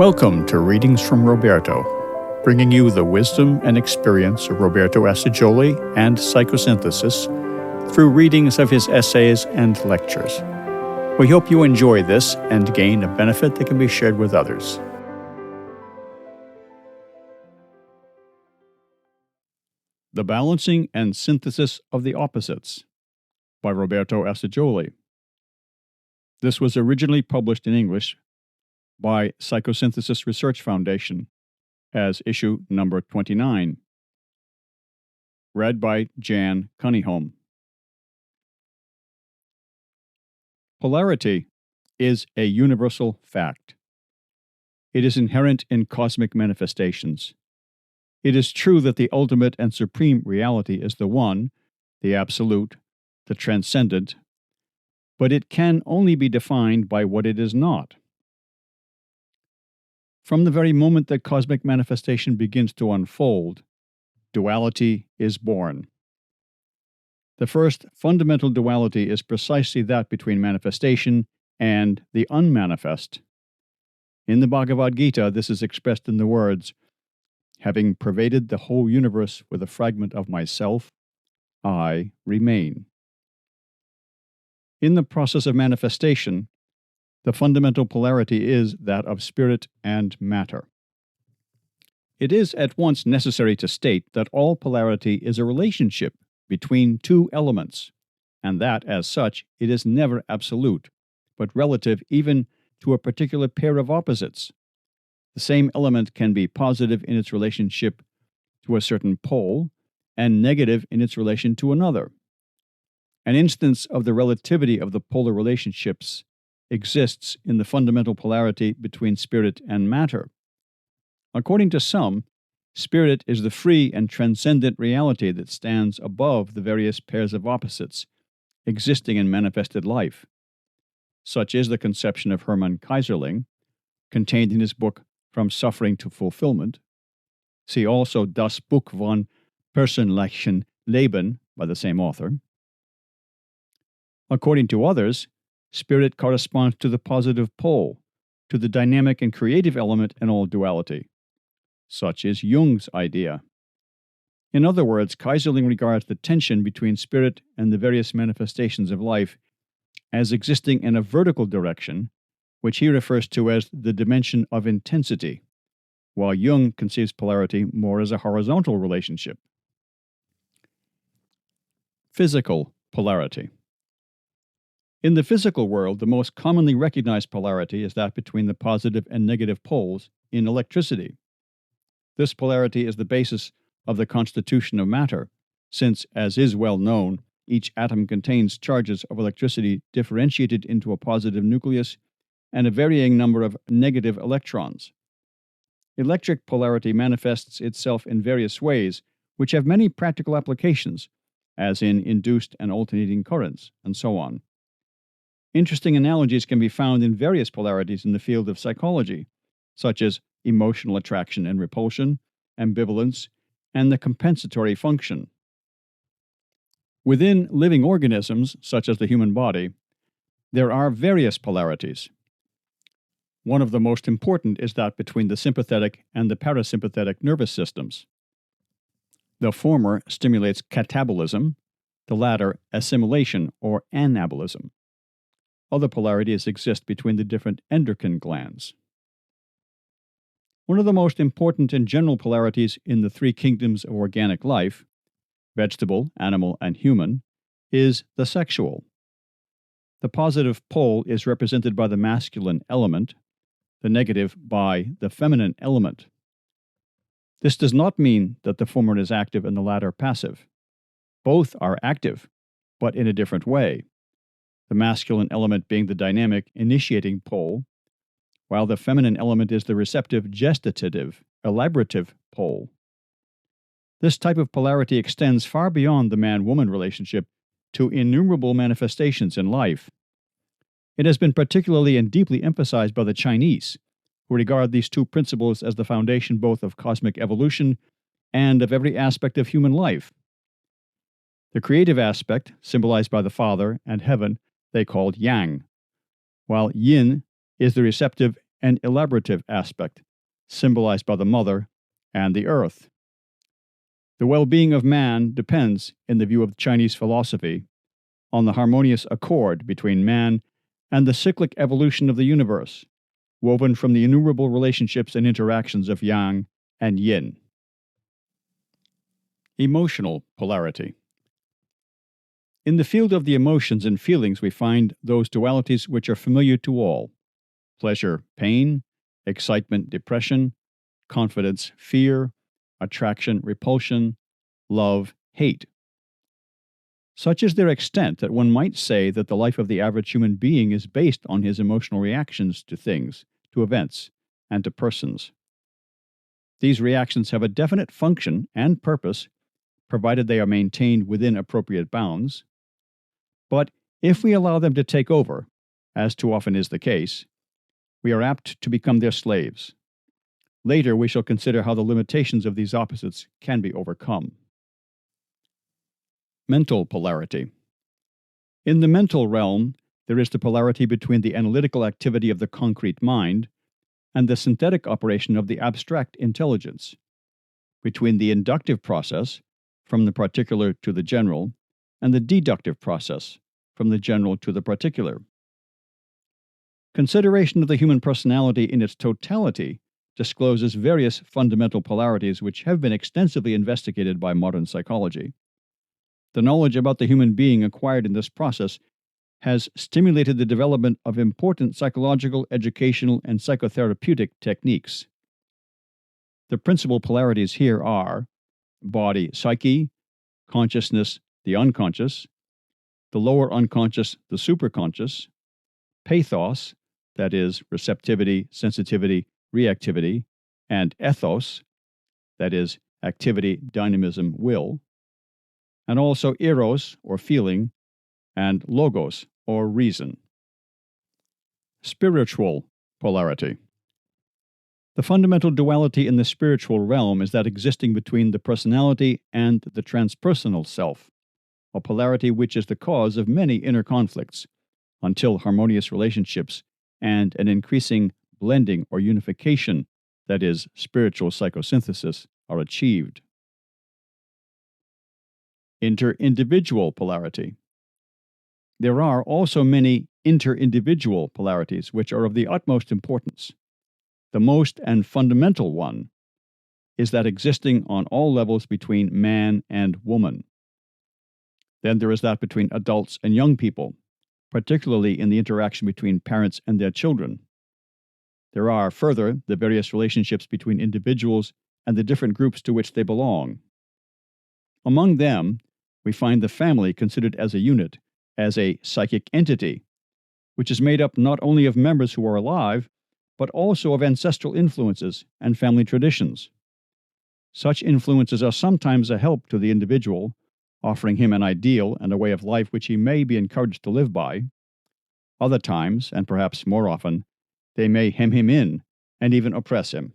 Welcome to Readings from Roberto, bringing you the wisdom and experience of Roberto Assagioli and Psychosynthesis through readings of his essays and lectures. We hope you enjoy this and gain a benefit that can be shared with others. The Balancing and Synthesis of the Opposites by Roberto Assagioli. This was originally published in English by Psychosynthesis Research Foundation as issue number 29. Read by Jan Cunningham. Polarity is a universal fact. It is inherent in cosmic manifestations. It is true that the ultimate and supreme reality is the one, the absolute, the transcendent, but it can only be defined by what it is not. From the very moment that cosmic manifestation begins to unfold, duality is born. The first fundamental duality is precisely that between manifestation and the unmanifest. In the Bhagavad Gita, this is expressed in the words, "Having pervaded the whole universe with a fragment of myself, I remain." In the process of manifestation, the fundamental polarity is that of spirit and matter. It is at once necessary to state that all polarity is a relationship between two elements, and that, as such, it is never absolute, but relative even to a particular pair of opposites. The same element can be positive in its relationship to a certain pole and negative in its relation to another. An instance of the relativity of the polar relationships exists in the fundamental polarity between spirit and matter. According to some, spirit is the free and transcendent reality that stands above the various pairs of opposites existing in manifested life. Such is the conception of Hermann Kaiserling, contained in his book From Suffering to Fulfillment. See also Das Buch von Persönlichen Leben by the same author. According to others, spirit corresponds to the positive pole, to the dynamic and creative element in all duality. Such is Jung's idea. In other words, Kaiserling regards the tension between spirit and the various manifestations of life as existing in a vertical direction, which he refers to as the dimension of intensity, while Jung conceives polarity more as a horizontal relationship. Physical polarity. In the physical world, the most commonly recognized polarity is that between the positive and negative poles in electricity. This polarity is the basis of the constitution of matter, since, as is well known, each atom contains charges of electricity differentiated into a positive nucleus and a varying number of negative electrons. Electric polarity manifests itself in various ways, which have many practical applications, as in induced and alternating currents, and so on. Interesting analogies can be found in various polarities in the field of psychology, such as emotional attraction and repulsion, ambivalence, and the compensatory function. Within living organisms, such as the human body, there are various polarities. One of the most important is that between the sympathetic and the parasympathetic nervous systems. The former stimulates catabolism, the latter assimilation or anabolism. Other polarities exist between the different endocrine glands. One of the most important and general polarities in the three kingdoms of organic life, vegetable, animal, and human, is the sexual. The positive pole is represented by the masculine element, the negative by the feminine element. This does not mean that the former is active and the latter passive. Both are active, but in a different way. The masculine element being the dynamic, initiating pole, while the feminine element is the receptive, gestative, elaborative pole. This type of polarity extends far beyond the man-woman relationship to innumerable manifestations in life. It has been particularly and deeply emphasized by the Chinese, who regard these two principles as the foundation both of cosmic evolution and of every aspect of human life. The creative aspect, symbolized by the Father and Heaven, they called Yang, while Yin is the receptive, and elaborative aspect, symbolized by the mother and the earth. The well-being of man depends, in the view of Chinese philosophy, on the harmonious accord between man and the cyclic evolution of the universe, woven from the innumerable relationships and interactions of yang and yin. Emotional polarity. In the field of the emotions and feelings, we find those dualities which are familiar to all: pleasure, pain; excitement, depression; confidence, fear; attraction, repulsion; love, hate. Such is their extent that one might say that the life of the average human being is based on his emotional reactions to things, to events, and to persons. These reactions have a definite function and purpose, provided they are maintained within appropriate bounds. But if we allow them to take over, as too often is the case, we are apt to become their slaves. Later, we shall consider how the limitations of these opposites can be overcome. Mental polarity. In the mental realm, there is the polarity between the analytical activity of the concrete mind and the synthetic operation of the abstract intelligence, between the inductive process, from the particular to the general, and the deductive process, from the general to the particular. Consideration of the human personality in its totality discloses various fundamental polarities which have been extensively investigated by modern psychology. The knowledge about the human being acquired in this process has stimulated the development of important psychological, educational, and psychotherapeutic techniques. The principal polarities here are body, psyche; consciousness, the unconscious; the lower unconscious, the superconscious; pathos, that is, receptivity, sensitivity, reactivity; and ethos, that is, activity, dynamism, will; and also eros, or feeling, and logos, or reason. Spiritual polarity. The fundamental duality in the spiritual realm is that existing between the personality and the transpersonal self, a polarity which is the cause of many inner conflicts, until harmonious relationships and an increasing blending or unification, that is, spiritual psychosynthesis, are achieved. Inter-individual polarity. There are also many inter-individual polarities which are of the utmost importance. The most and fundamental one is that existing on all levels between man and woman. Then there is that between adults and young people, particularly in the interaction between parents and their children. There are, further, the various relationships between individuals and the different groups to which they belong. Among them, we find the family considered as a unit, as a psychic entity, which is made up not only of members who are alive, but also of ancestral influences and family traditions. Such influences are sometimes a help to the individual, offering him an ideal and a way of life which he may be encouraged to live by. Other times, and perhaps more often, they may hem him in and even oppress him.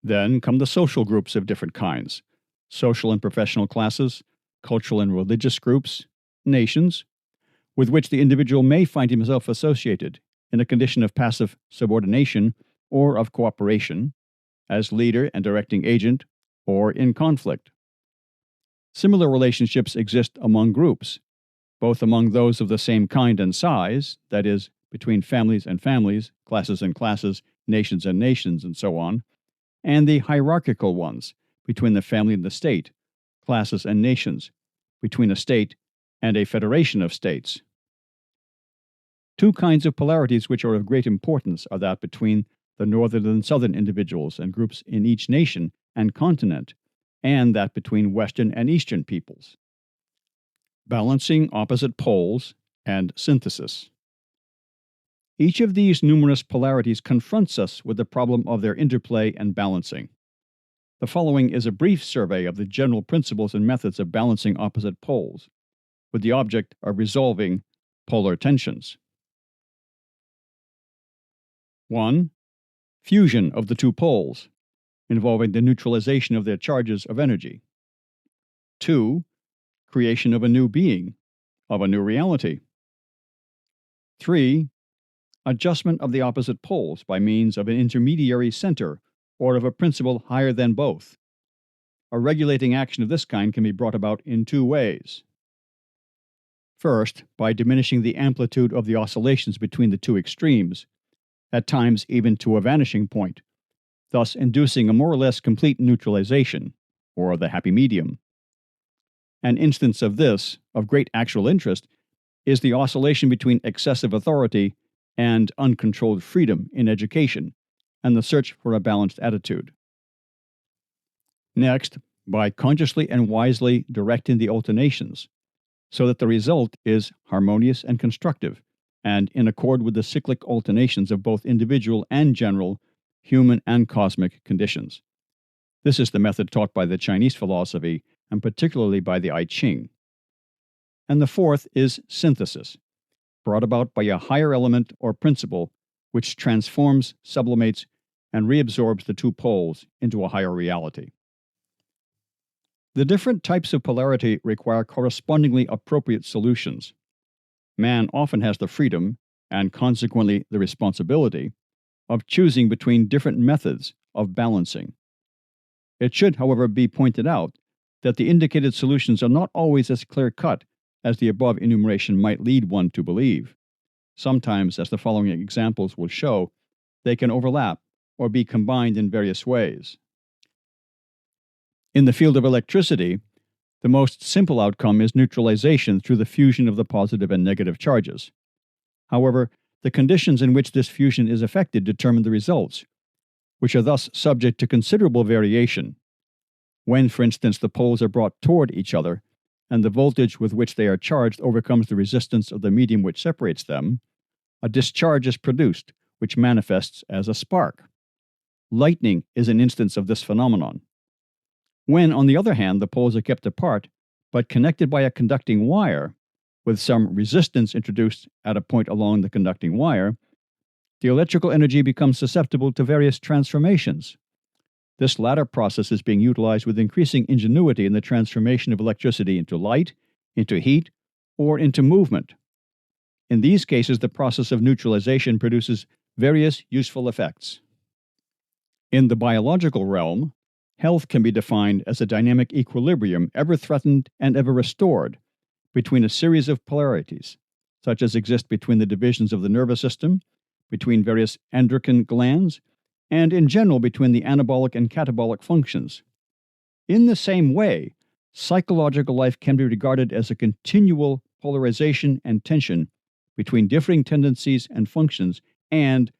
Then come the social groups of different kinds: social and professional classes, cultural and religious groups, nations, with which the individual may find himself associated in a condition of passive subordination or of cooperation, as leader and directing agent, or in conflict. Similar relationships exist among groups, both among those of the same kind and size, that is, between families and families, classes and classes, nations and nations, and so on, and the hierarchical ones, between the family and the state, classes and nations, between a state and a federation of states. Two kinds of polarities which are of great importance are that between the northern and southern individuals and groups in each nation and continent, and that between Western and Eastern peoples. Balancing opposite poles and synthesis. Each of these numerous polarities confronts us with the problem of their interplay and balancing. The following is a brief survey of the general principles and methods of balancing opposite poles, with the object of resolving polar tensions. 1. Fusion of the two poles, involving the neutralization of their charges of energy. 2. Creation of a new being, of a new reality. 3. adjustment of the opposite poles by means of an intermediary center or of a principle higher than both. A regulating action of this kind can be brought about in two ways. First, by diminishing the amplitude of the oscillations between the two extremes, at times even to a vanishing point, thus inducing a more or less complete neutralization, or the happy medium. An instance of this, of great actual interest, is the oscillation between excessive authority and uncontrolled freedom in education, and the search for a balanced attitude. Next, by consciously and wisely directing the alternations, so that the result is harmonious and constructive, and in accord with the cyclic alternations of both individual and general, human and cosmic conditions. This is the method taught by the Chinese philosophy, and particularly by the I Ching. And the fourth is synthesis, brought about by a higher element or principle which transforms, sublimates, and reabsorbs the two poles into a higher reality. The different types of polarity require correspondingly appropriate solutions. Man often has the freedom, and consequently the responsibility, of choosing between different methods of balancing. It should, however, be pointed out that the indicated solutions are not always as clear-cut as the above enumeration might lead one to believe. Sometimes, as the following examples will show, they can overlap or be combined in various ways. In the field of electricity, the most simple outcome is neutralization through the fusion of the positive and negative charges. However, the conditions in which this fusion is effected determine the results, which are thus subject to considerable variation. When, for instance, the poles are brought toward each other, and the voltage with which they are charged overcomes the resistance of the medium which separates them, a discharge is produced, which manifests as a spark. Lightning is an instance of this phenomenon. When, on the other hand, the poles are kept apart, but connected by a conducting wire, with some resistance introduced at a point along the conducting wire, the electrical energy becomes susceptible to various transformations. This latter process is being utilized with increasing ingenuity in the transformation of electricity into light, into heat, or into movement. In these cases, the process of neutralization produces various useful effects. In the biological realm, health can be defined as a dynamic equilibrium ever threatened and ever restored between a series of polarities, such as exist between the divisions of the nervous system, between various endocrine glands, and in general between the anabolic and catabolic functions. In the same way, psychological life can be regarded as a continual polarization and tension between differing tendencies and functions, and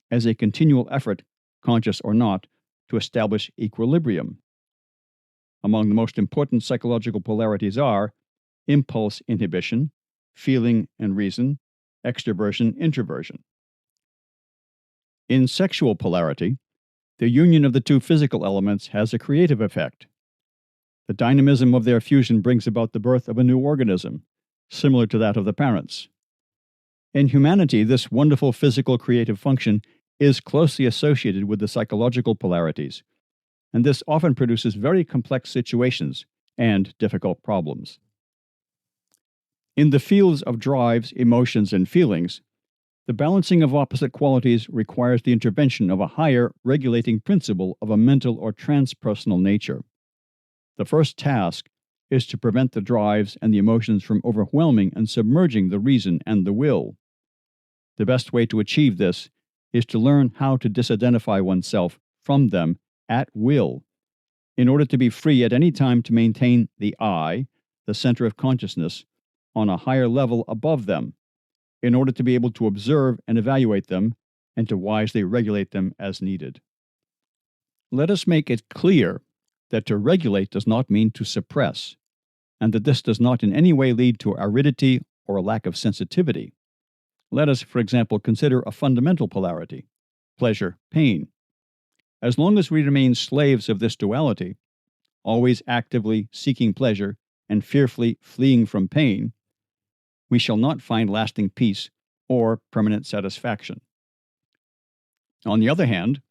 as a continual effort, conscious or not, to establish equilibrium. Among the most important psychological polarities are impulse inhibition, feeling and reason, extroversion, introversion. In sexual polarity, the union of the two physical elements has a creative effect. The dynamism of their fusion brings about the birth of a new organism, similar to that of the parents. In humanity, this wonderful physical creative function is closely associated with the psychological polarities, and this often produces very complex situations and difficult problems. In the fields of drives, emotions, and feelings, the balancing of opposite qualities requires the intervention of a higher regulating principle of a mental or transpersonal nature. The first task is to prevent the drives and the emotions from overwhelming and submerging the reason and the will. The best way to achieve this is to learn how to disidentify oneself from them at will, in order to be free at any time to maintain the I, the center of consciousness, on a higher level above them, in order to be able to observe and evaluate them and to wisely regulate them as needed. Let us make it clear that to regulate does not mean to suppress, and that this does not in any way lead to aridity or a lack of sensitivity. Let us, for example, consider a fundamental polarity, pleasure-pain. As long as we remain slaves of this duality, always actively seeking pleasure and fearfully fleeing from pain, we shall not find lasting peace or permanent satisfaction. On the other hand,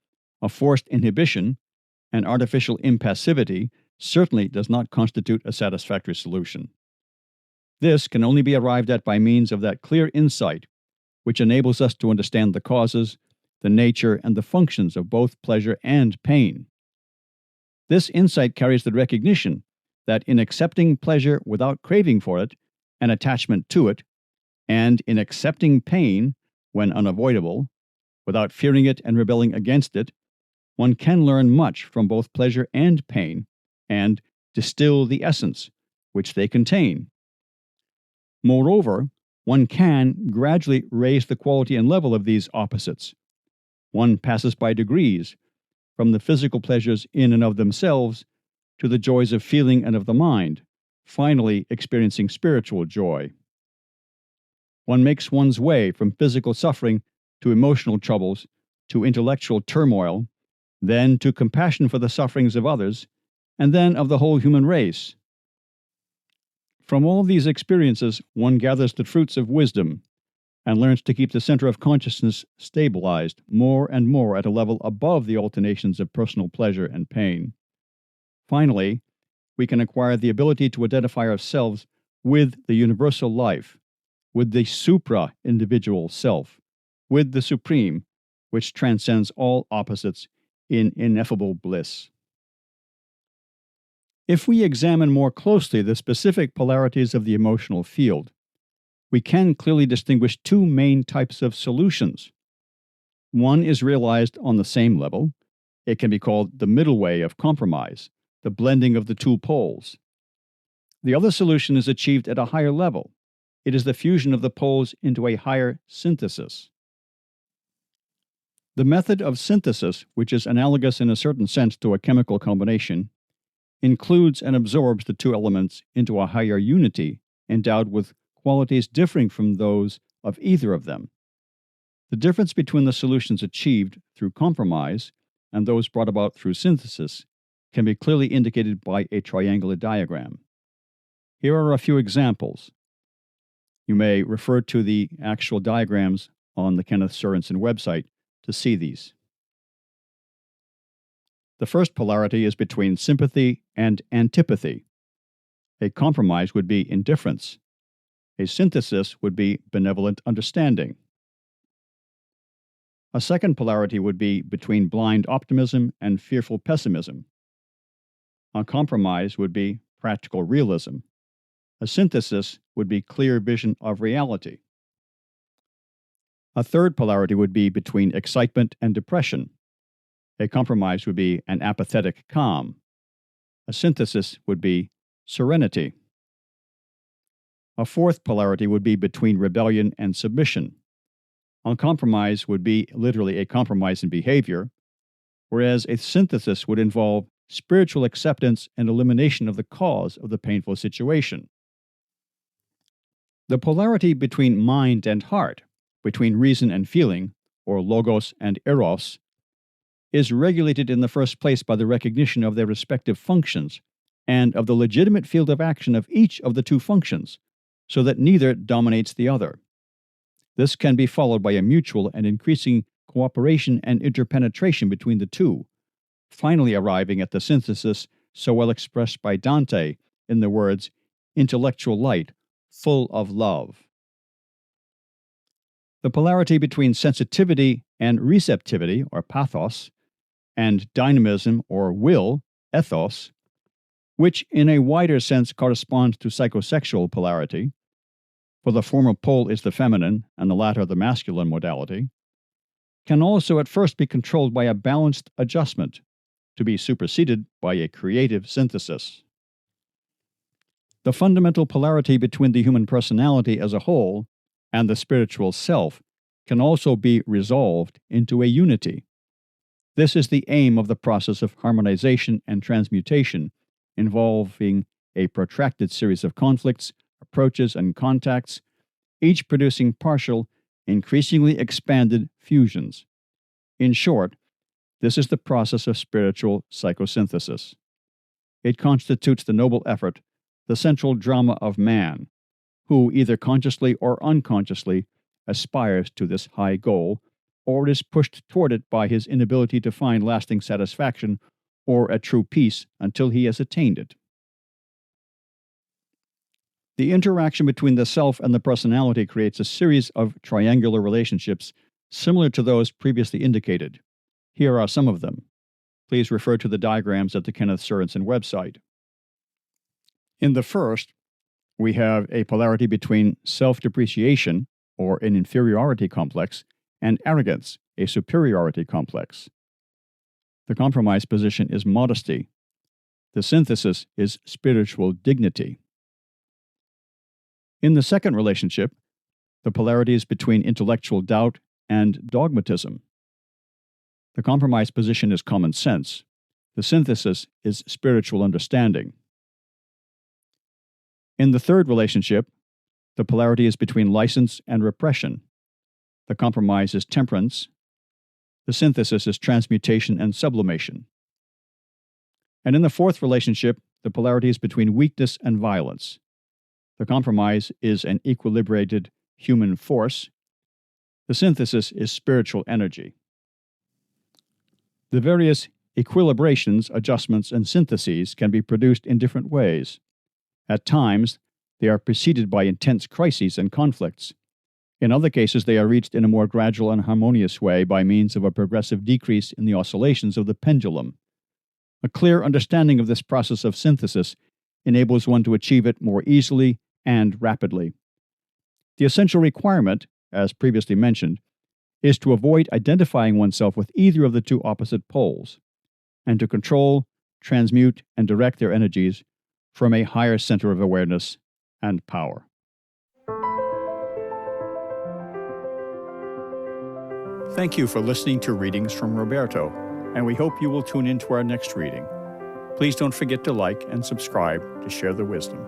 a forced inhibition and artificial impassivity certainly does not constitute a satisfactory solution. This can only be arrived at by means of that clear insight which enables us to understand the causes, the nature, and the functions of both pleasure and pain. This insight carries the recognition that in accepting pleasure without craving for it and attachment to it, and in accepting pain when unavoidable, without fearing it and rebelling against it, one can learn much from both pleasure and pain and distill the essence which they contain. Moreover, one can gradually raise the quality and level of these opposites. One passes by degrees from the physical pleasures in and of themselves to the joys of feeling and of the mind, finally experiencing spiritual joy. One makes one's way from physical suffering to emotional troubles to intellectual turmoil, then to compassion for the sufferings of others, and then of the whole human race. From all these experiences, one gathers the fruits of wisdom and learns to keep the center of consciousness stabilized more and more at a level above the alternations of personal pleasure and pain. Finally, we can acquire the ability to identify ourselves with the universal life, with the supra-individual self, with the Supreme, which transcends all opposites in ineffable bliss. If we examine more closely the specific polarities of the emotional field, we can clearly distinguish two main types of solutions. One is realized on the same level. It can be called the middle way of compromise, the blending of the two poles. The other solution is achieved at a higher level. It is the fusion of the poles into a higher synthesis. The method of synthesis, which is analogous in a certain sense to a chemical combination, includes and absorbs the two elements into a higher unity endowed with qualities differing from those of either of them. The difference between the solutions achieved through compromise and those brought about through synthesis can be clearly indicated by a triangular diagram. Here are a few examples. You may refer to the actual diagrams on the Kenneth Sorensen website to see these. The first polarity is between sympathy and antipathy. A compromise would be indifference. A synthesis would be benevolent understanding. A second polarity would be between blind optimism and fearful pessimism. A compromise would be practical realism. A synthesis would be clear vision of reality. A third polarity would be between excitement and depression. A compromise would be an apathetic calm. A synthesis would be serenity. A fourth polarity would be between rebellion and submission. A compromise would be literally a compromise in behavior, whereas a synthesis would involve spiritual acceptance and elimination of the cause of the painful situation. The polarity between mind and heart, between reason and feeling, or logos and eros, is regulated in the first place by the recognition of their respective functions and of the legitimate field of action of each of the two functions, so that neither dominates the other. This can be followed by a mutual and increasing cooperation and interpenetration between the two, finally arriving at the synthesis so well expressed by Dante in the words, "intellectual light, full of love." The polarity between sensitivity and receptivity, or pathos, and dynamism, or will, ethos, which in a wider sense corresponds to psychosexual polarity, for the former pole is the feminine and the latter the masculine modality, can also at first be controlled by a balanced adjustment, to be superseded by a creative synthesis. The fundamental polarity between the human personality as a whole and the spiritual self can also be resolved into a unity. This is the aim of the process of harmonization and transmutation, involving a protracted series of conflicts, approaches, and contacts, each producing partial, increasingly expanded fusions. In short, this is the process of spiritual psychosynthesis. It constitutes the noble effort, the central drama of man, who, either consciously or unconsciously, aspires to this high goal, or is pushed toward it by his inability to find lasting satisfaction or a true peace until he has attained it. The interaction between the self and the personality creates a series of triangular relationships similar to those previously indicated. Here are some of them. Please refer to the diagrams at the Kenneth Sorensen website. In the first, we have a polarity between self-depreciation, or an inferiority complex, and arrogance, a superiority complex. The compromise position is modesty. The synthesis is spiritual dignity. In the second relationship, the polarity is between intellectual doubt and dogmatism. The compromise position is common sense. The synthesis is spiritual understanding. In the third relationship, the polarity is between license and repression. The compromise is temperance. The synthesis is transmutation and sublimation. And in the fourth relationship, the polarity is between weakness and violence. The compromise is an equilibrated human force. The synthesis is spiritual energy. The various equilibrations, adjustments, and syntheses can be produced in different ways. At times, they are preceded by intense crises and conflicts. In other cases, they are reached in a more gradual and harmonious way by means of a progressive decrease in the oscillations of the pendulum. A clear understanding of this process of synthesis enables one to achieve it more easily and rapidly. The essential requirement, as previously mentioned, is to avoid identifying oneself with either of the two opposite poles, and to control, transmute, and direct their energies from a higher center of awareness and power. Thank you for listening to Readings from Roberto, and we hope you will tune in to our next reading. Please don't forget to like and subscribe to share the wisdom.